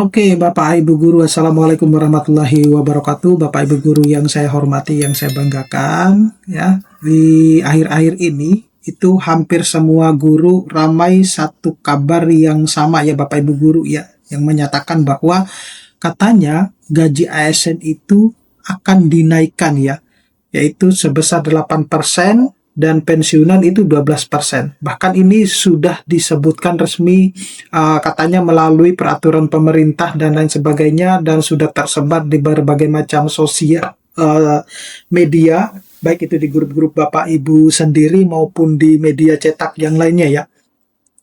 Oke, Bapak Ibu Guru, Assalamualaikum warahmatullahi wabarakatuh. Bapak Ibu Guru yang saya hormati, yang saya banggakan, ya. Di akhir-akhir ini, itu hampir semua guru ramai satu kabar yang sama ya Bapak Ibu Guru ya, yang menyatakan bahwa katanya gaji ASN itu akan dinaikkan ya, yaitu sebesar 8% dan pensiunan itu 12%. Bahkan ini sudah disebutkan resmi katanya melalui peraturan pemerintah dan lain sebagainya, dan sudah tersebar di berbagai macam sosial media, baik itu di grup-grup Bapak Ibu sendiri maupun di media cetak yang lainnya ya.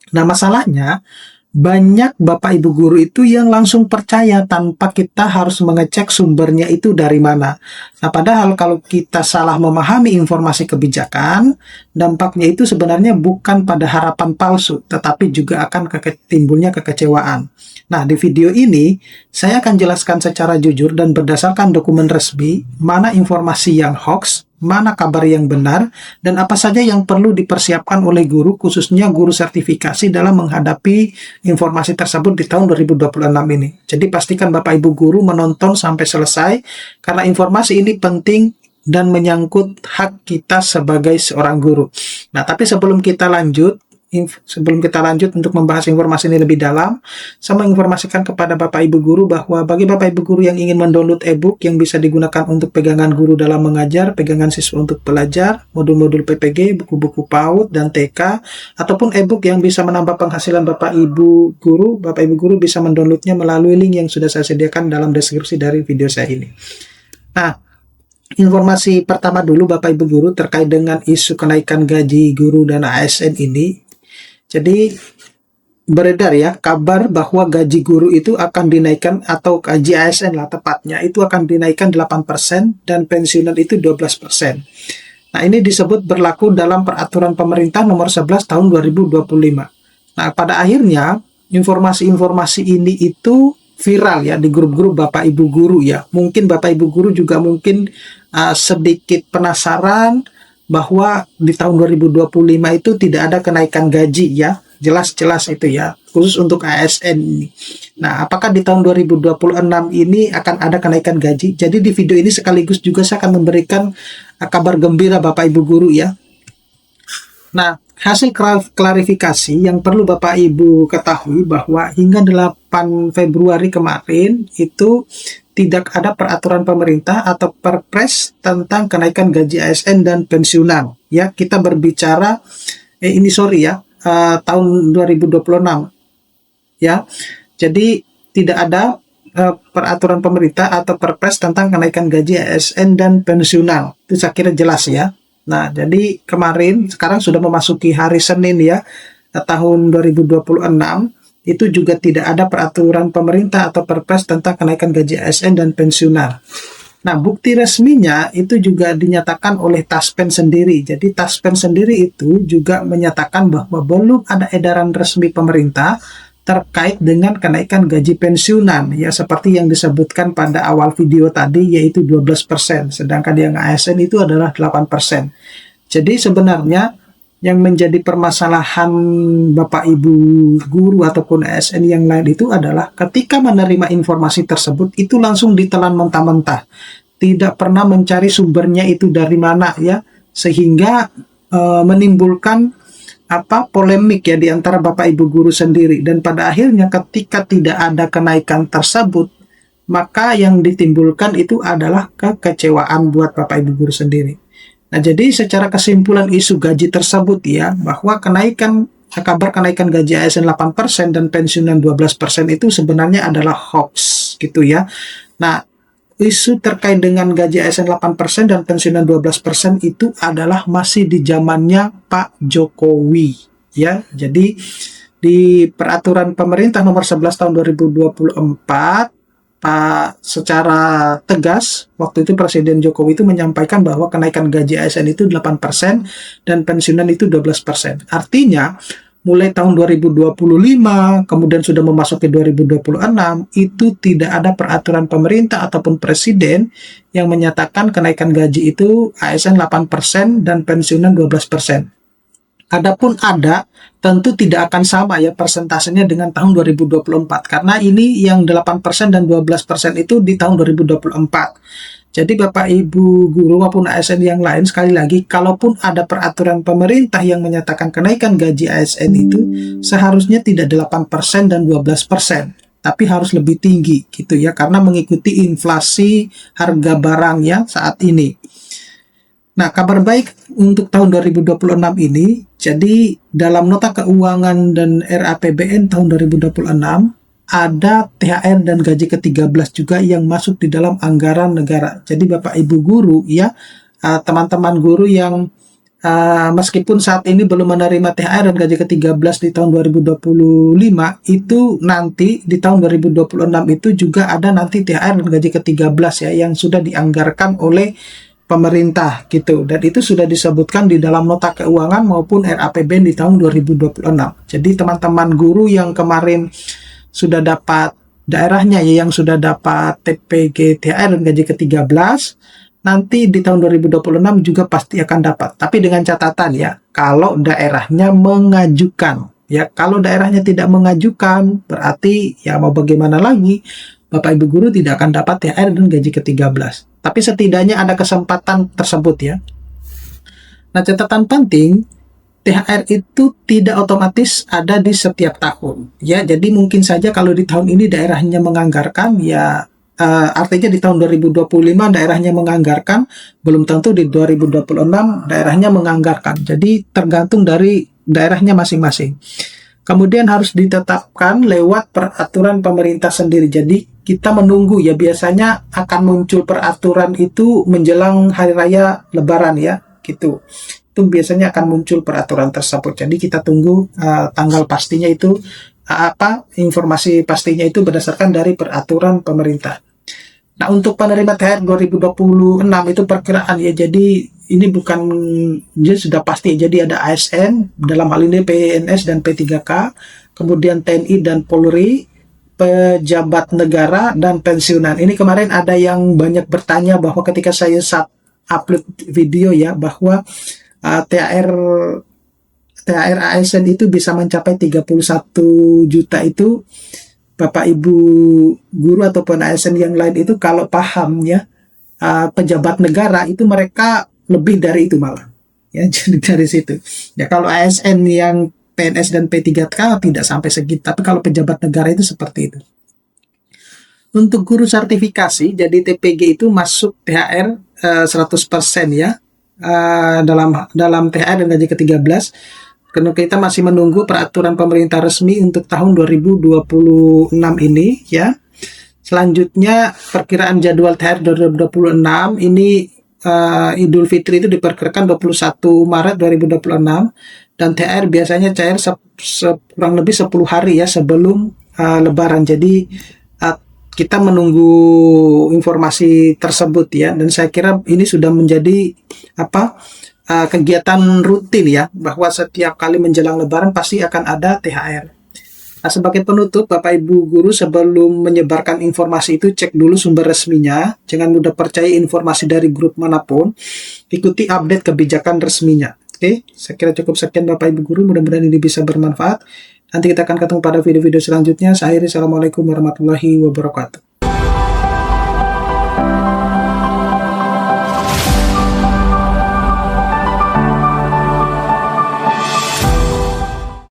Nah, masalahnya banyak Bapak Ibu guru itu yang langsung percaya tanpa kita harus mengecek sumbernya itu dari mana. Nah, padahal kalau kita salah memahami informasi kebijakan, dampaknya itu sebenarnya bukan pada harapan palsu, tetapi juga akan timbulnya kekecewaan. Nah, di video ini, saya akan jelaskan secara jujur dan berdasarkan dokumen resmi, mana informasi yang hoax, mana kabar yang benar, dan apa saja yang perlu dipersiapkan oleh guru, khususnya guru sertifikasi dalam menghadapi informasi tersebut di tahun 2026 ini. Jadi pastikan Bapak Ibu guru menonton sampai selesai, karena informasi ini penting dan menyangkut hak kita sebagai seorang guru. Nah, tapi sebelum kita lanjut untuk membahas informasi ini lebih dalam, saya menginformasikan kepada Bapak Ibu guru bahwa bagi Bapak Ibu guru yang ingin mendownload e-book yang bisa digunakan untuk pegangan guru dalam mengajar, pegangan siswa untuk belajar, modul-modul PPG, buku-buku PAUD dan TK, ataupun e-book yang bisa menambah penghasilan Bapak Ibu guru bisa mendownloadnya melalui link yang sudah saya sediakan dalam deskripsi dari video saya ini. Nah, informasi pertama dulu Bapak Ibu guru terkait dengan isu kenaikan gaji guru dan ASN ini. Jadi beredar ya kabar bahwa gaji guru itu akan dinaikkan, atau gaji ASN lah tepatnya, itu akan dinaikkan 8% dan pensiunan itu 12%. Nah, ini disebut berlaku dalam peraturan pemerintah nomor 11 tahun 2025. Nah, pada akhirnya informasi-informasi ini itu viral ya di grup-grup Bapak Ibu guru ya. Mungkin Bapak Ibu guru juga mungkin sedikit penasaran bahwa di tahun 2025 itu tidak ada kenaikan gaji ya, jelas-jelas itu ya, khusus untuk ASN ini. Nah, apakah di tahun 2026 ini akan ada kenaikan gaji? Jadi di video ini sekaligus juga saya akan memberikan kabar gembira Bapak Ibu guru ya. Nah, hasil klarifikasi yang perlu Bapak Ibu ketahui bahwa hingga 8 Februari kemarin itu tidak ada peraturan pemerintah atau perpres tentang kenaikan gaji ASN dan pensiunan. Ya, kita berbicara tahun 2026. Ya. Jadi tidak ada peraturan pemerintah atau perpres tentang kenaikan gaji ASN dan pensiunan. Itu saya kira jelas ya. Nah, jadi sekarang sudah memasuki hari Senin ya, tahun 2026. Itu juga tidak ada peraturan pemerintah atau perpres tentang kenaikan gaji ASN dan pensiunan. Nah, bukti resminya itu juga dinyatakan oleh Taspen sendiri. Jadi Taspen sendiri itu juga menyatakan bahwa belum ada edaran resmi pemerintah terkait dengan kenaikan gaji pensiunan ya, seperti yang disebutkan pada awal video tadi, yaitu 12%, sedangkan yang ASN itu adalah 8%. Jadi sebenarnya yang menjadi permasalahan Bapak Ibu guru ataupun ASN yang lain itu adalah ketika menerima informasi tersebut itu langsung ditelan mentah-mentah, tidak pernah mencari sumbernya itu dari mana ya, sehingga menimbulkan polemik ya di antara Bapak Ibu guru sendiri, dan pada akhirnya ketika tidak ada kenaikan tersebut, maka yang ditimbulkan itu adalah kekecewaan buat Bapak Ibu guru sendiri. Nah, jadi secara kesimpulan isu gaji tersebut ya, bahwa kabar kenaikan gaji ASN 8% dan pensiunan 12% itu sebenarnya adalah hoax gitu ya. Nah, isu terkait dengan gaji ASN 8% dan pensiunan 12% itu adalah masih di zamannya Pak Jokowi ya. Jadi di peraturan pemerintah nomor 11 tahun 2024, secara tegas waktu itu Presiden Jokowi itu menyampaikan bahwa kenaikan gaji ASN itu 8% dan pensiunan itu 12%. Artinya mulai tahun 2025 kemudian sudah memasuki 2026 itu tidak ada peraturan pemerintah ataupun presiden yang menyatakan kenaikan gaji itu ASN 8% dan pensiunan 12%. Adapun ada, tentu tidak akan sama ya persentasenya dengan tahun 2024 karena ini yang 8% dan 12% itu di tahun 2024. Jadi Bapak Ibu guru maupun ASN yang lain, sekali lagi, kalaupun ada peraturan pemerintah yang menyatakan kenaikan gaji ASN itu seharusnya tidak 8% dan 12%, tapi harus lebih tinggi gitu ya, karena mengikuti inflasi harga barangnya saat ini. Nah, kabar baik untuk tahun 2026 ini, jadi dalam nota keuangan dan RAPBN tahun 2026, ada THR dan gaji ke-13 juga yang masuk di dalam anggaran negara. Jadi Bapak Ibu guru ya, teman-teman guru yang meskipun saat ini belum menerima THR dan gaji ke-13 di tahun 2025, itu nanti di tahun 2026 itu juga ada nanti THR dan gaji ke-13 ya, yang sudah dianggarkan oleh pemerintah gitu, dan itu sudah disebutkan di dalam nota keuangan maupun RAPBN di tahun 2026. Jadi teman-teman guru yang kemarin sudah dapat daerahnya ya, yang sudah dapat TPG THR dan gaji ke-13, nanti di tahun 2026 juga pasti akan dapat. Tapi dengan catatan ya, kalau daerahnya mengajukan. Ya, kalau daerahnya tidak mengajukan, berarti ya mau bagaimana lagi, Bapak Ibu guru tidak akan dapat THR dan gaji ke-13. Tapi setidaknya ada kesempatan tersebut ya. Nah, catatan penting, THR itu tidak otomatis ada di setiap tahun. Ya, jadi mungkin saja kalau di tahun ini daerahnya menganggarkan, ya artinya di tahun 2025 daerahnya menganggarkan, belum tentu di 2026 daerahnya menganggarkan. Jadi tergantung dari daerahnya masing-masing. Kemudian harus ditetapkan lewat peraturan pemerintah sendiri. Jadi kita menunggu ya, biasanya akan muncul peraturan itu menjelang hari raya Lebaran ya, gitu. Itu biasanya akan muncul peraturan tersebut. Jadi kita tunggu tanggal pastinya itu informasi pastinya itu berdasarkan dari peraturan pemerintah. Nah, untuk penerima THR 2026 itu perkiraan ya, jadi ini bukan jadi sudah pasti. Jadi ada ASN, dalam hal ini PNS dan P3K, kemudian TNI dan Polri, pejabat negara, dan pensiunan. Ini kemarin ada yang banyak bertanya bahwa ketika saya upload video ya, bahwa THR ASN itu bisa mencapai 31 juta itu, Bapak Ibu guru ataupun ASN yang lain itu kalau paham ya, pejabat negara itu mereka lebih dari itu malah ya. Jadi dari situ ya, kalau ASN yang PNS dan P3K tidak sampai segitu, tapi kalau pejabat negara itu seperti itu. Untuk guru sertifikasi, jadi TPG itu masuk THR 100% ya, dalam THR dan gaji ke-13, karena kita masih menunggu peraturan pemerintah resmi untuk tahun 2026 ini ya. Selanjutnya perkiraan jadwal THR 2026 ini, Idul Fitri itu diperkirakan 21 Maret 2026, dan THR biasanya cair kurang lebih 10 hari ya sebelum Lebaran. Jadi kita menunggu informasi tersebut ya, dan saya kira ini sudah menjadi kegiatan rutin ya, bahwa setiap kali menjelang Lebaran pasti akan ada THR. Nah, sebagai penutup, Bapak Ibu guru, sebelum menyebarkan informasi itu, cek dulu sumber resminya. Jangan mudah percaya informasi dari grup manapun. Ikuti update kebijakan resminya. Oke, saya kira cukup sekian Bapak Ibu guru. Mudah-mudahan ini bisa bermanfaat. Nanti kita akan ketemu pada video-video selanjutnya. Saya akhiri, assalamualaikum warahmatullahi wabarakatuh.